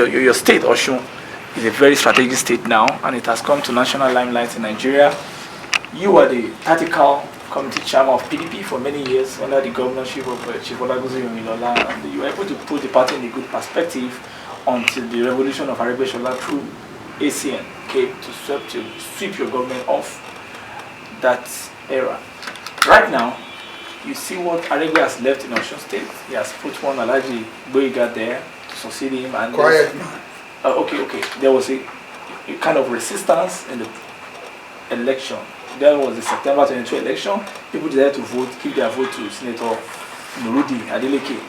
your state, Osun, is a very strategic state now, and it has come to national limelight in Nigeria. You were the tactical committee chairman of PDP for many years under the governorship of Chief Abiola Oyetola, and you were able to put the party in a good perspective until the revolution of Aregbesola through ACN came to sweep your government off that era. Right now, you see what Aregbe has left in Osun State. He has put one Alhaji Gboyega there to succeed him. And quiet man. Okay. There was a kind of resistance in the election. There was the September 22 election. People decided to vote, give their vote to Senator Nurudee Adeleke,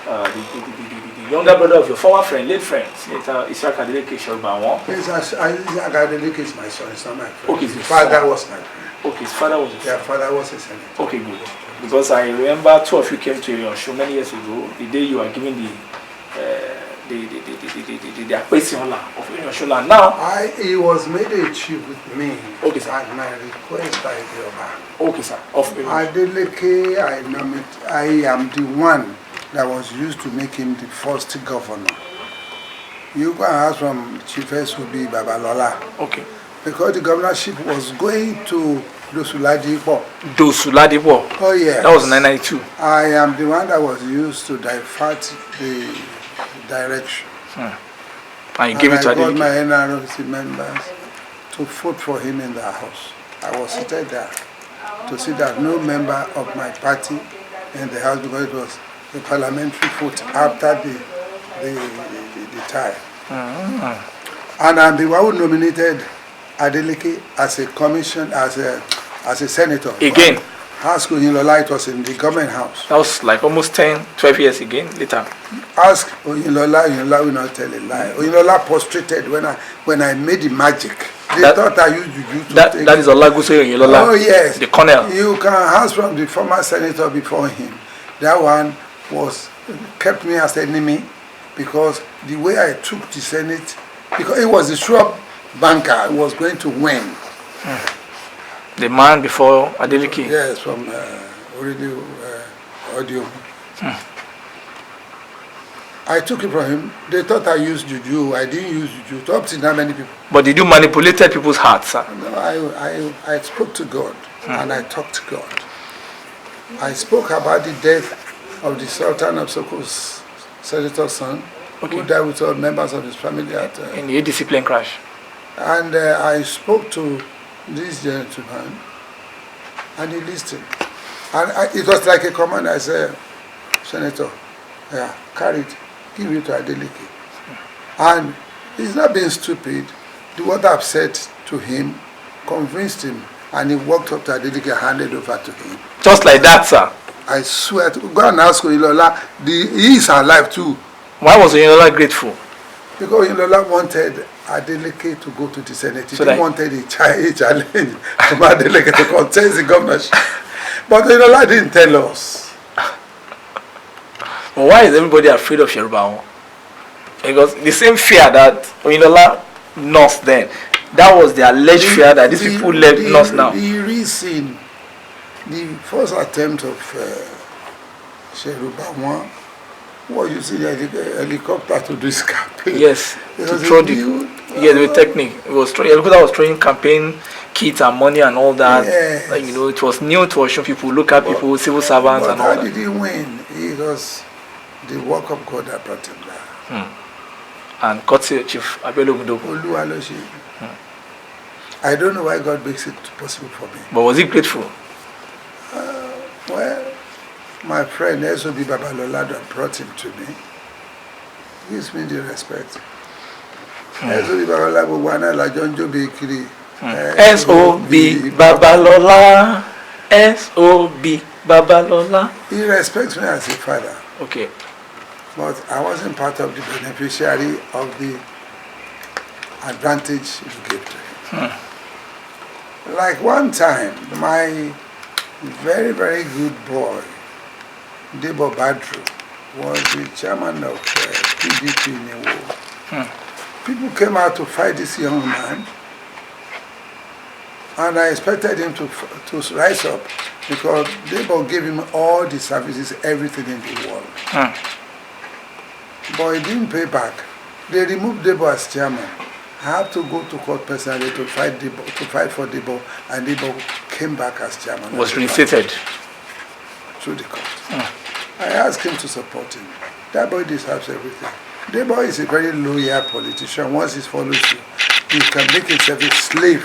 the younger brother of your former friend, late friend, Senator Isiaka Adeleke, Serubawon. Yes, Isiaka Adeleke is my son, it's not my friend. Okay, his father was my friend. Okay, his father was a friend. Yeah, father was a senator. Okay, good. Because I remember two of you came to your show many years ago, the day you were giving the question of your show. Now, he was made a chief with me. Okay, sir. At my request by the Oba. Okay, sir. Adeleke, I am the one that was used to make him the first governor. You can ask from Chief Abiola. Okay. Because the governorship was going to Dosuladipo. Oh, yes. That was 1992. I am the one that was used to divert the direction. And you gave it to I got Adeleke? my NRC members to vote for him in the house. I was seated there to see that no member of my party in the house, because it was the parliamentary vote after the tie. And I'm the one who nominated Adeleke as a commission, as a senator. Again? Ask Oyinlola, it was in the government house. That was like almost 10, 12 years again later. Ask Oyinlola, Oyinlola will not tell a lie. Oyinlola prostrated when I made the magic. They thought I used juju to take. That is Olagunsoye Oyinlola. Oh yes. The colonel. You can ask from the former senator before him. That one kept me as enemy, because the way I took the Senate, because it was a sure banker who was going to win. The man before Adeleke? Yes, from audio. I took it from him. They thought I used juju. I didn't use juju. To up to that many people. But did you manipulate people's hearts, sir? No, I spoke to God and I talked to God. I spoke about the death of the Sultan of Soko's senator's son, who died with all members of his family in the discipline crash. And I spoke to this gentleman, and he listened. And it was like a command. I said, Senator, yeah, carry it, give it to Adeleke. And he's not being stupid. What I've said to him convinced him, and he walked up to Adeleke and handed over to him. Just like that, sir? I swear to go and ask Oyinlola. He is alive too. Why was Oyinlola grateful? Because Oyinlola wanted Adeleke to go to the Senate. He didn't wanted a challenge from Adeleke to contest the governorship. But Oyinlola didn't tell us. Well, why is everybody afraid of Serubawon? Because the same fear that Oyinlola nursed then, that was the alleged fear that these people nurse now. The reason, the first attempt of Serubawon was using a helicopter to do his campaign. Yes, to throw the technique. It was helicopter was throwing campaign kits and money and all that. Yes. Like, it was new to Osun people, local people, civil servants and all that. How did he win? It was the work of God that brought him there. And courtesy Chief Abiola Ogundokun. I don't know why God makes it possible for me. But was he grateful? Well, my friend Asabe Babalola that brought him to me gives me the respect. Asabe Babalola Bwana la Jonjo Bekiri. S.O.B. Babalola. S.O.B. Babalola. He respects me as a father. Okay. But I wasn't part of the beneficiary of the advantage he gave to him. Like one time, my very, very good boy, Debo Badru, was the chairman of PDP in the war. People came out to fight this young man, and I expected him to rise up, because Debo gave him all the services, everything in the world. But he didn't pay back. They removed Debo as chairman. I have to go to court personally to fight for Debo, and Debo came back as chairman. Was reinstated through the court. I asked him to support him. That boy deserves everything. Debo is a very loyal politician. Once he follows you, he can make himself a slave.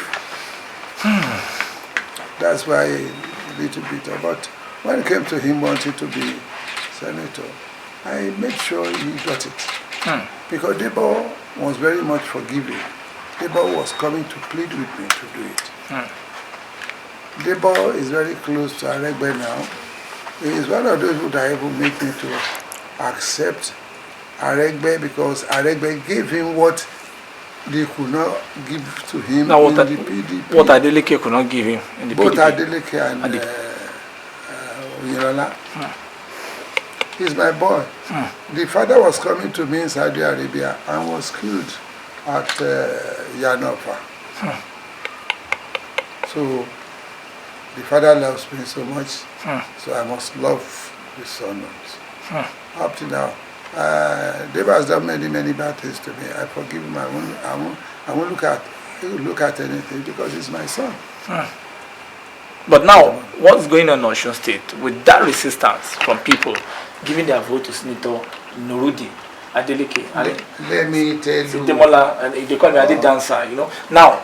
That's why a little bit. But when it came to him wanting to be senator, I made sure he got it. Because Debo was very much forgiving. Debo was coming to plead with me to do it. Debo is very close to Aregbe now. He is one of those who are able to make me to accept Aregbe, because Aregbe gave him what they could not give to him now, in the PDP. What Adeleke could not give him in the Both PDP. Adeleke and Oyetola. He's my boy. The father was coming to me in Saudi Arabia and was killed at Yanofa. So the father loves me so much, so I must love his son. Up to now, Debo has done many bad things to me. I forgive him. I won't look at anything because he's my son. But now, what's going on in Osun State with that resistance from people giving their vote to Senator Nurudee Adeleke? Let me tell you. Demola, and they call me Adi Dancer, you know. Now,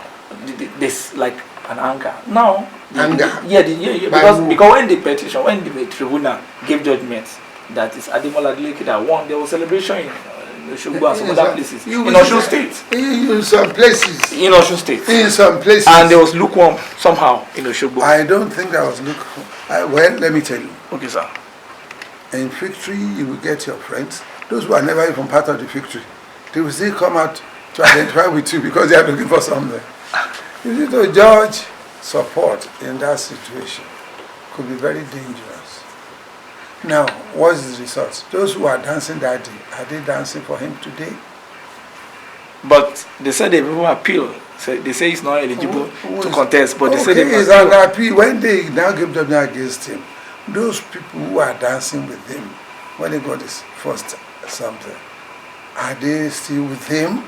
there's like an anger. Now, because when the petition, when the tribunal gave judgment that it's Demola Adeleke that won, there was celebration in Oshogbo and some other places. In Osun State. In some places. In Osun State. In some places. And there was lukewarm somehow in Oshogbo. I don't think there was lukewarm. Well, let me tell you. Okay, sir. In victory, you will get your friends. Those who are never even part of the victory, they will still come out to identify with you because they are looking for something. You need to judge support in that situation. Could be very dangerous. Now, what is the result? Those who are dancing that day, are they dancing for him today? But they said they will appeal. So they say he's not eligible to contest, but they say they is an appeal. When they now give judgment against him, those people who are dancing with him, when they got this first something, are they still with him?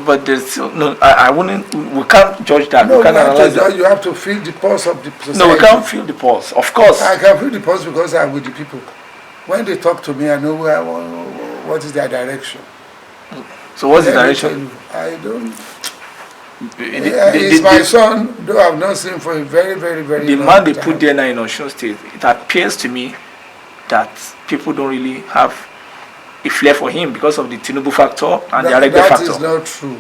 But there's still no. I wouldn't. We can't judge that. No, we can't analyze that. You have to feel the pulse of the society. No, we can't feel the pulse. Of course. I can feel the pulse because I'm with the people. When they talk to me, I know what is their direction. So what's the direction? I don't. He's my son, though I've not seen him for a very long time. The man they put there now in Osun State, it appears to me that people don't really have a flair for him because of the Tinubu factor and the Aregbe factor. That is not true.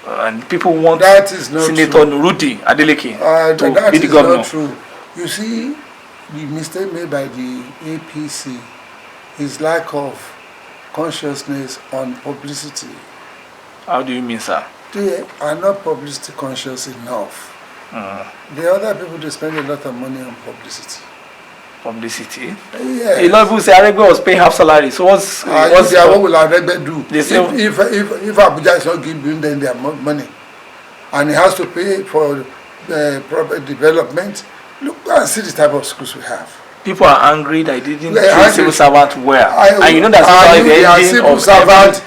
And people want Senator Nurudee Adeleke to that be the is governor. Not true. You see, the mistake made by the APC is lack of consciousness on publicity. How do you mean, sir? They are not publicity conscious enough. The other people, they spend a lot of money on publicity. Publicity? Yeah. A lot of people say Aregbe was paying half salary. So what will Aregbe do? They say, if Abuja is not giving them their money, and he has to pay for proper development, look and see the type of schools we have. People are angry that they didn't treat civil servant well. And you know that's why civil servant.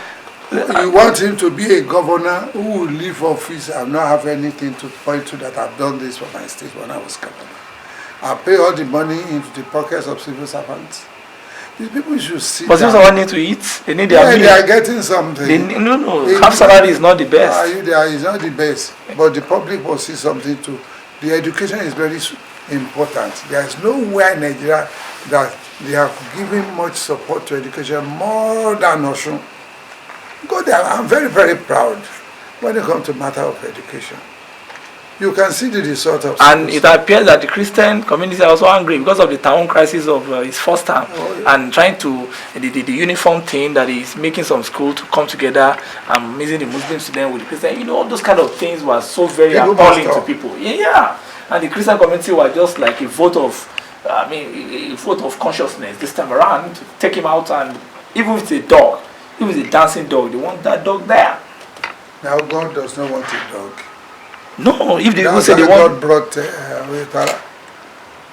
You want him to be a governor who will leave office and not have anything to point to that I've done this for my state when I was governor. I pay all the money into the pockets of civil servants. These people should see. But civil servants need to eat. They need their meal. They are getting something. No. Half salary is not the best. It's not the best. But the public will see something too. The education is very important. There is nowhere in Nigeria that they have given much support to education more than Osun. Go there. I'm very proud when it comes to matter of education. You can see the result of. And it appears that the Christian community are also angry because of the town crisis of his first term, and trying to the uniform thing that is making some school to come together and mixing the Muslim students with the Christian. You know, all those kind of things were so very appalling to people. Yeah. And the Christian community were just like a vote of, a vote of consciousness this time around to take him out, and even with a dog, even with a dancing dog, they want that dog there. Now God does not want a dog. No, if they even say they want. God brought Oyetola.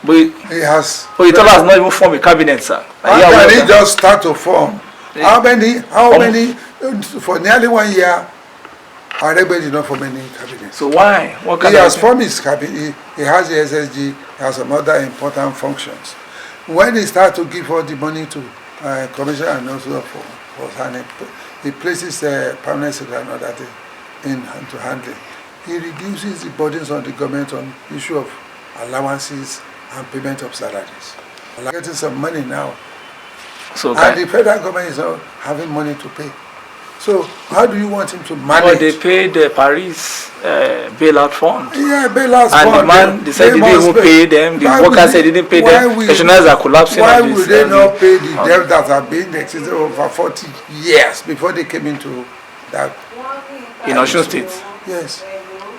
But he has. Oyetola has not even formed a cabinet, sir. How can he just start to form? Yeah. How many For nearly 1 year, Aregbe did not form any cabinet. So why? What He has formed his cabinet. He has the SSG. He has some other important functions. When he starts to give all the money to commission and also for handling, he places permanent secretary and other thing to handle. He reduces the burdens on the government on issue of allowances and payment of salaries. We're getting some money now. So and the federal government is not having money to pay. So how do you want him to manage? But they paid the Paris bailout fund. Yeah, bailout and fund. And the man decided they didn't pay them. The workers said they didn't pay them. Pensioners are collapsing. Why would they not pay the debt that have been existed over 40 years before they came into that? In Osun State. Yes,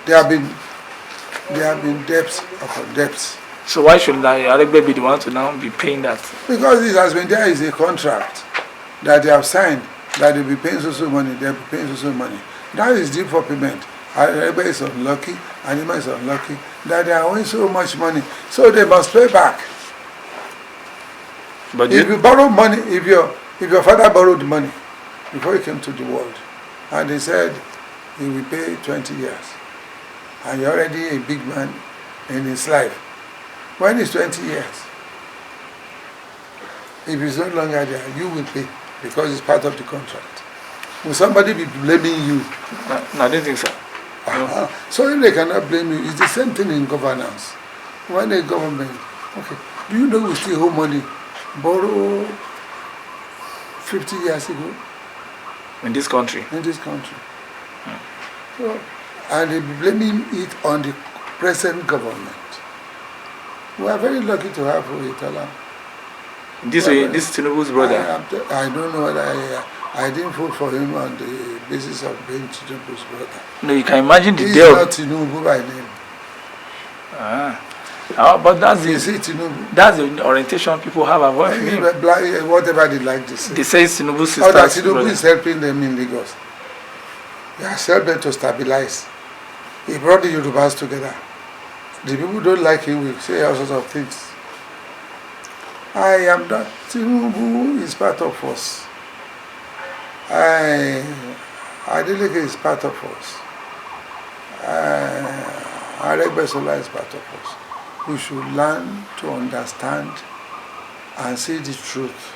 there have been debts upon debts. So why should Aregbe be the one to now be paying that? Because it has been there is a contract that they have signed that they'll be paying so money, they'll be paying so money. That is due for payment. Everybody is unlucky, animal is unlucky, that they are owing so much money. So they must pay back. But if you borrow money, if your father borrowed money before he came to the world, and they said he will pay 20 years, and you're already a big man in his life, when it's 20 years, if it's no longer there, you will pay. Because it's part of the contract. Will somebody be blaming you? No, I don't think so. No. So if they cannot blame you, it's the same thing in governance. When a government, okay, do you know we still owe money? Borrow 50 years ago? In this country? In this country. So, and they be blaming it on the present government. We are very lucky to have Oyetola. This is Tinubu's brother. I don't know whether I didn't vote for him on the basis of being Tinubu's brother. No, you can imagine the He's day not Tinubu by name. But that's the orientation people have about him. Whatever they like to say. They say it's Tinubu's sister. That Tinubu is helping them in Lagos. He has helped them to stabilize. He brought the Yorubas together. The people don't like him, will say all sorts of things. I am not. Tinubu is part of us. Adeleke is part of us. Aregbesola is part of us. We should learn to understand and see the truth.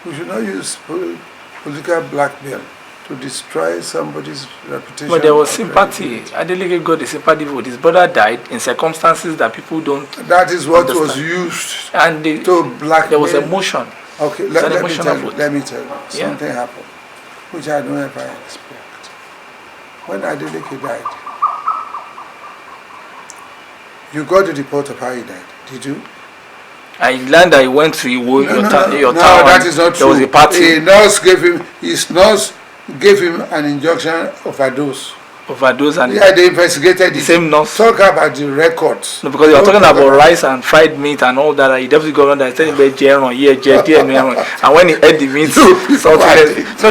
We should not use political blackmail to destroy somebody's reputation. But there was sympathy. Adeleke got the sympathy vote. His brother died in circumstances that people don't. That is what understand. Was used and to blackmail. There was emotion. Okay, let me tell you. Something happened, which I don't ever expect. When Adeleke died, you got the report of how he died. Did you? I learned that he went to your town. No, that is not true. There was a party. His nurse gave him an injection overdose. And they investigated the same nurse. Talk about the records. No, because you are talking about rice and fried meat and all that. He definitely got on that. Telling about and when he ate the meat, so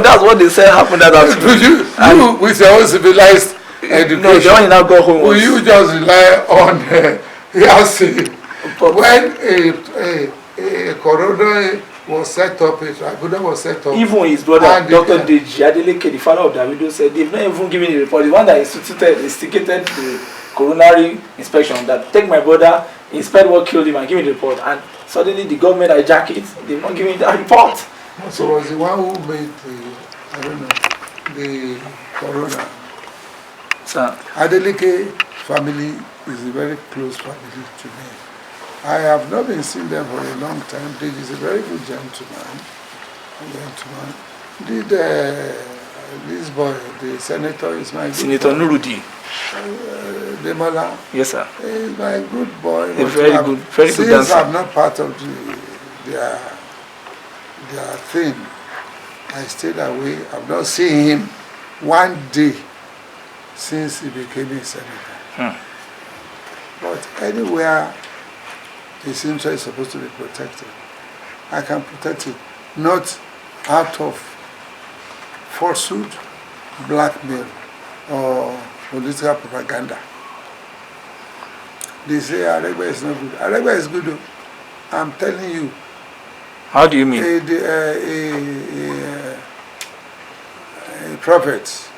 that's what they said happened that afternoon. You with your own civilized education. No, the one you now go home. Will you just rely on when a coroner was set up, a tribunal was set up. Even his brother, Dr. Deji Adeleke, the father of Davido, said they've not even given the report. The one that instigated the coronary inspection, that take my brother, inspect what killed him and give me the report. And suddenly the government hijack it, they've not given that report. So was the one who made the corona. Sir. Adeleke family is a very close family to me. I have not been seeing them for a long time. Deji is a very good gentleman. This boy, the senator, is my good Senator Nurudee. Demola. Yes, sir. He's my good boy. Very good dancer. Since I'm not part of their thing, I stayed away. I've not seen him one day since he became a senator. But anywhere his interest is supposed to be protected, I can protect it, not out of falsehood, blackmail, or political propaganda. They say Aregbe is not good. Aregbe is good, though. I'm telling you. prophet.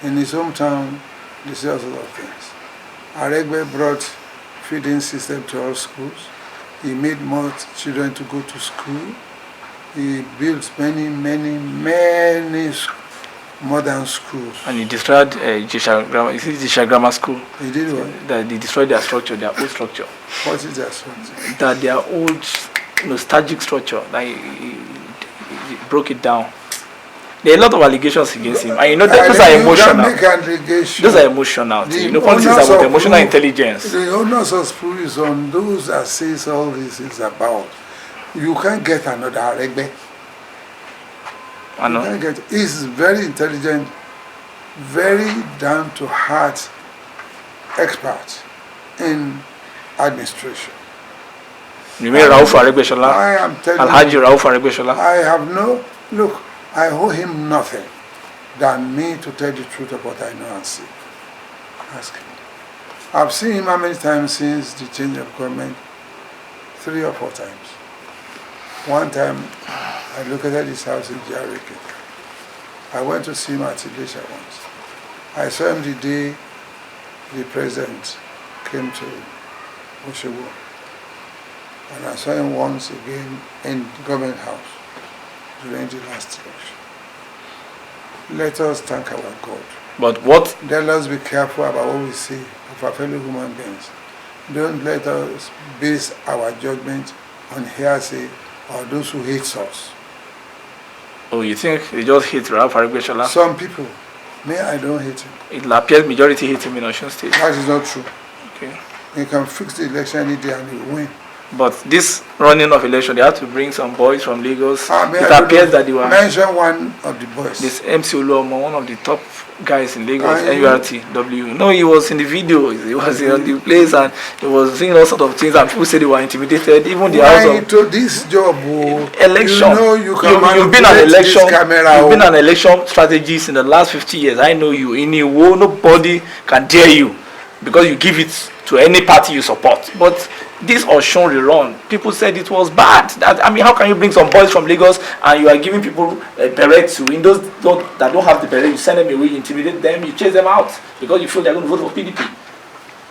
In his hometown, they say a lot of things. Aregbe brought feeding system to all schools. He made more children to go to school. He built many modern schools. And he destroyed Jisha Grammar School. He did what? That they destroyed their structure, their old structure. What is their structure? That their old nostalgic structure. That he broke it down. There are a lot of allegations against him. And you know, those are emotional. Those are emotional. Politics are about emotional intelligence. The onus of proof is on those that says all this is about. You can't get another Aregbe. I know. He's very intelligent, very down to heart expert in administration. You mean Rauf Adesoji? I am telling Alhaji Rauf Adesoji? I have no look. I owe him nothing than me to tell the truth of what I know and see. Ask him. I've seen him how many times since the change of government? 3 or 4 times. One time, I located his house in Jareke. I went to see him at Ilesha once. I saw him the day the president came to Osogbo. And I saw him once again in the government house during the last election. Let us thank our God. But what? Let us be careful about what we say of our fellow human beings. Don't let us base our judgment on hearsay or those who hate us. Oh, you think they just hate Rauf Adesoji? Some people, me, I don't hate him. It appears majority hate him in Osun State. That is not true. Okay. He can fix the election any day and he will win. But this running of election, they had to bring some boys from Lagos. It I appears that they were... Mention one of the boys. This MC Oluomo, one of the top guys in Lagos, NURTW. No, he was in the video. He was in the place and he was saying all sorts of things and people said they were intimidated. Even the house of... to this job, election. You know you can you've been an election. You've been an election strategist in the last 50 years. I know you. In a war, nobody can dare you because you give it to any party you support. But this Osun rerun, people said it was bad. That, I mean, how can you bring some boys from Lagos and you are giving people a beret to those that don't have the beret, you send them away, you intimidate them, you chase them out because you feel they're going to vote for PDP.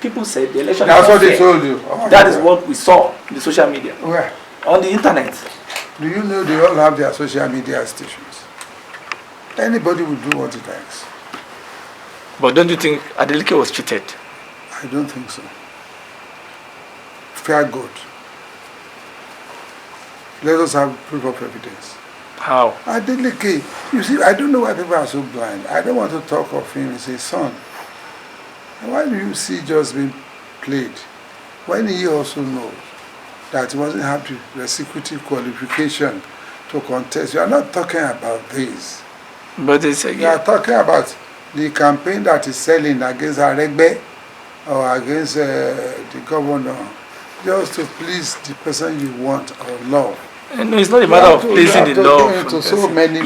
People said the election That's is not what they fair. told you. That is what we saw in the social media. Where? On the internet. Do you know they all have their social media stations? Anybody will do what he likes. But don't you think Adeleke was cheated? I don't think so. Fair good. Let us have proof of evidence. How? Adeleke, you see, I don't know why people are so blind. I don't want to talk of him as a son. Why do you see just being played when he also knows that he wasn't have the executive qualification to contest? You are not talking about this. But it's You are talking about the campaign that is selling against Aregbe or against the governor, just to please the person you want or love. No, it's not a matter of pleasing the love. So many,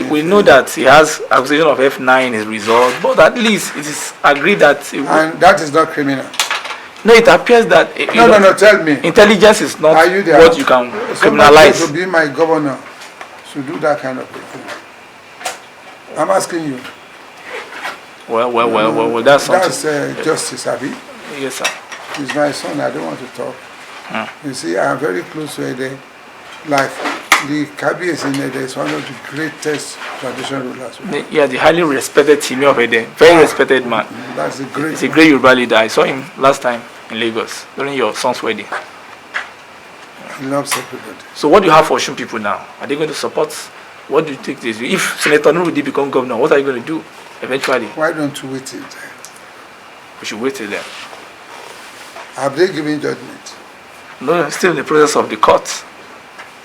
we know that he has accusation of F9 in his result, but at least it is agreed that... And that is not criminal. No, it appears that... No, tell me. Intelligence is not what you can Somebody criminalize. to be my governor should do that kind of a thing. I'm asking you. Well, that's something. That's justice, Abi. Yes, sir. He's my son. I don't want to talk. You see, I'm very close to Ede. Like the Kabiyesi in Ede is one of the greatest traditional rulers. Yeah, the highly respected Timi of Ede. Very respected man. That's a great. He's a great Yoruba leader. I saw him last time in Lagos during your son's wedding. He loves everybody. So what do you have for Osun people now? Are they going to support? What do you think this? If Senator Nurudee become governor, what are you going to do eventually? Why don't you wait till then? We should wait till then. Have they given judgment? No, still in the process of the court.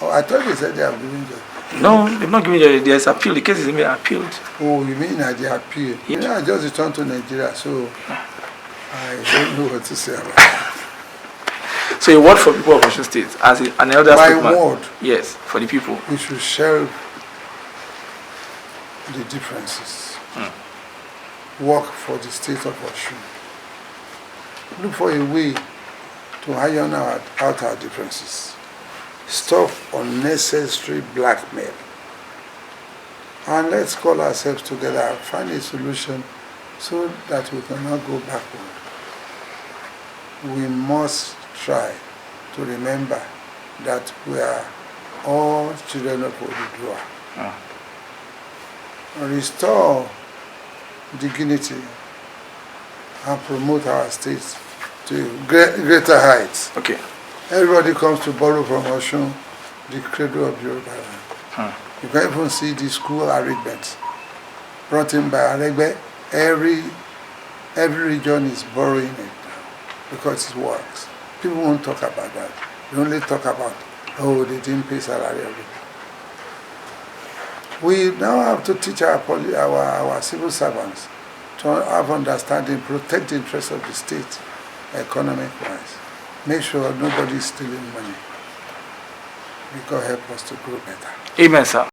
Oh, I thought they said they have given judgment. No, they've not given judgment. There's appeal. The case is being appealed. Oh, you mean that they appeal? Yeah. I just returned to Nigeria, so I don't know what to say about it. So a word for people of Osun State as an elder statesman. My word. Yes, for the people. We should shelve the differences. Work for the state of Osun. Look for a way to iron out our differences. Stop unnecessary blackmail. And let's call ourselves together and find a solution so that we cannot go backward. We must try to remember that we are all children of Odudua. Restore dignity and promote our states to greater heights. Okay. Everybody comes to borrow from Osun, the cradle of Yoruba land. You can even see the school arrangements brought in by Aregbe. Every region is borrowing it now because it works. People won't talk about that. They only talk about, oh, they didn't pay salary of it. We now have to teach our civil servants to have understanding, protect the interests of the state, economic-wise. Make sure nobody is stealing money. May God help us to grow better. Amen, sir.